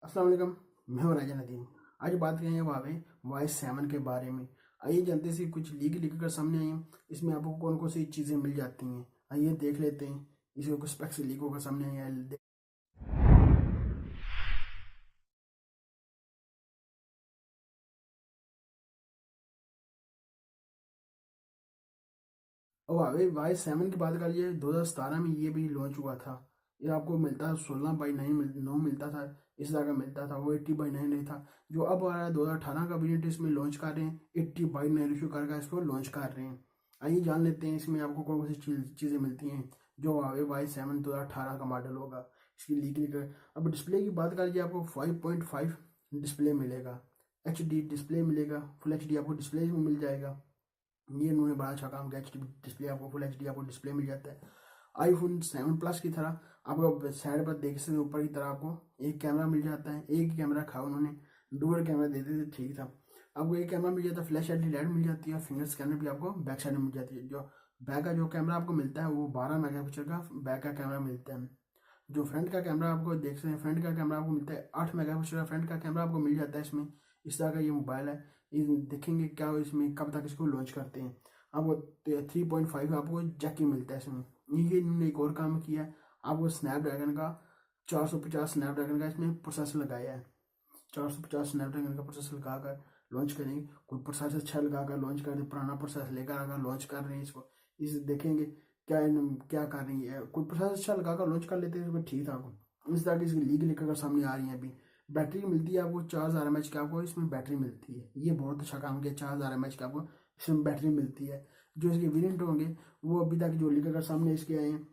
अस्सलाम वालेकुम। मैं हूं राजा नदीम। आज बात करेंगे हुआवे Y7 के बारे में। आइए जानते हैं कुछ लीक कर सामने आई हैं, इसमें आपको कौन कौन सी चीज़ें मिल जाती हैं। आइए देख लेते हैं इसके कुछ स्पेक्स लीक होकर सामने आई हैं। और Y7 की बात कर लिए 2017 में ये भी लॉन्च हुआ था। ये आपको मिलता है 16/9 मिलता था। इस तरह का मिलता था, वो 80/9 नहीं था। जो अब आ रहा है 2018 का वेरिएंट, इसमें लॉन्च कर रहे हैं 80/9 इशू करके इसको लॉन्च कर रहे हैं। आइए जान लेते हैं इसमें आपको कौन कौन सी चीज़ें मिलती हैं। जो Y7 2018 का मॉडल होगा इसकी लीक। अब डिस्प्ले की बात कर लीजिए, आपको 5.5 डिस्प्ले मिलेगा, HD डिस्प्ले मिलेगा, फुल HD आपको डिस्प्ले में मिल जाएगा। ये इन्होंने बड़ा अच्छा काम किया। एच डी डिस्प्ले आपको फुल HD आपको डिस्प्ले मिल जाता है। iPhone 7 प्लस की तरह आपको साइड पर देख सकते ऊपर की तरह आपको एक कैमरा मिल जाता है। एक ही कैमरा खा उन्होंने, डुअल कैमरा दे देते ठीक था। आपको एक कैमरा मिल जाता है, फ्लैश LED लाइट मिल जाती है, फिंगर स्कैनर भी आपको बैक साइड में मिल जाती है। जो बैक का जो कैमरा आपको मिलता है वो 12 मेगापिक्सल का बैक का कैमरा मिलता है। जो फ्रंट का कैमरा आपको देख सकते हैं, फ्रंट का कैमरा आपको मिलता है 8 मेगापिक्सल का फ्रंट का कैमरा आपको मिल जाता है इसमें। इस तरह का ये मोबाइल है। ये देखेंगे क्या इसमें कब तक इसको लॉन्च करते हैं। आपको 3.5 आपको जैक ही मिलता है इसमें। ये इन्होंने एक और काम किया है, आपको स्नैपड्रैगन का 450 स्नैपड्रैगन का इसमें प्रोसेसर लगाया है। 450 स्नैपड्रैगन का प्रोसेसर लगाकर लॉन्च करेंगे। कोई प्रोसेसर अच्छा लगाकर लॉन्च कर दे, पुराना प्रोसेसर लेकर आकर लॉन्च कर रहे हैं इसको। इस देखेंगे क्या क्या कर रही है। कोई प्रोसेसर अच्छा लगाकर लॉन्च कर लेते हैं इसमें ठीक था। इस तरह की इसकी लीक लेकर सामने आ रही है। अभी बैटरी मिलती है आपको 4000 mAh की, आपको इसमें बैटरी मिलती है। ये बहुत अच्छा काम किया, 4000 mAh की आपको इसमें बैटरी मिलती है। जो इसके वेरियंट होंगे वो अभी तक जो लीक कर सामने इसके आए हैं।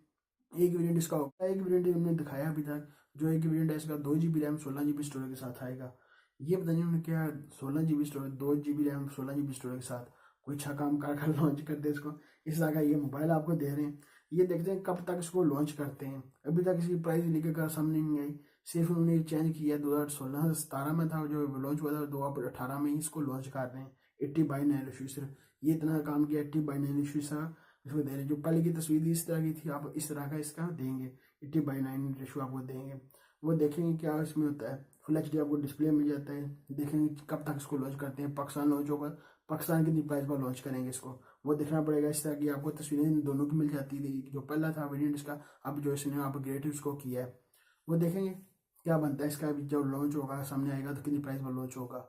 एक वेरियंट इसका होगा, एक वेरियंट इन्होंने दिखाया अभी तक। जो एक वेरियंट है इसका 2 GB रैम 16 GB स्टोरेज के साथ आएगा। ये पता नहीं उन्होंने क्या 16 GB storage, 2 GB RAM 16 GB storage के साथ कोई अच्छा काम कर लॉन्च कर दे इसको। इस तरह का ये मोबाइल आपको दे रहे हैं। ये देखते हैं कब तक इसको लॉन्च करते हैं। अभी तक इसकी प्राइस लेकर कर सामने नहीं आई। सिर्फ उन्होंने चेंज किया 2016-17 में था जो लॉन्च हुआ था, 2018 में ही इसको लॉन्च कर रहे हैं 80/9 इशू। सिर्फ ये इतना काम किया 80/9 इशू इसको दे रहे। जो पहले की तस्वीर इस तरह की थी, आप इस तरह का इसका देंगे 80/9 रेशो आपको देंगे। वो देखेंगे क्या इसमें होता है। फुल HD आपको डिस्प्ले मिल जाता है। देखेंगे कब तक इसको लॉन्च करते हैं। पाकिस्तान लॉन्च होगा, पाकिस्तान कितनी प्राइस पर लॉन्च करेंगे इसको वो देखना पड़ेगा। इस तरह की आपको तस्वीरें इन दोनों की मिल जाती थी। जो पहला था वेरियंट इसका, अब जो इसने अपग्रेड उसको किया है वो देखेंगे क्या बनता है इसका। अभी जब लॉन्च होगा सामने आएगा तो कितनी प्राइस पर लॉन्च होगा।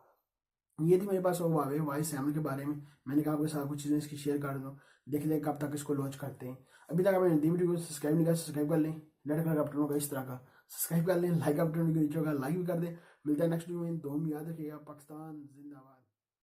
ये थी मेरे पास हुआवे Y7 के बारे में। मैंने कहा आपके साथ कुछ चीज़ें इसकी शेयर कर दूँ। देख लें कब तक इसको लॉन्च करते हैं। अभी तक आपने वीडियो को सब्सक्राइब नहीं किया, सब्सक्राइब कर लें। रेड कलर का बटन होगा इस तरह का, सब्सक्राइब कर लें। लाइक का बटन नीचे होगा, लाइक भी कर दें। मिलता है नेक्स्ट वीडियो में। दो में याद रखिएगा। पाकिस्तान जिंदाबाद।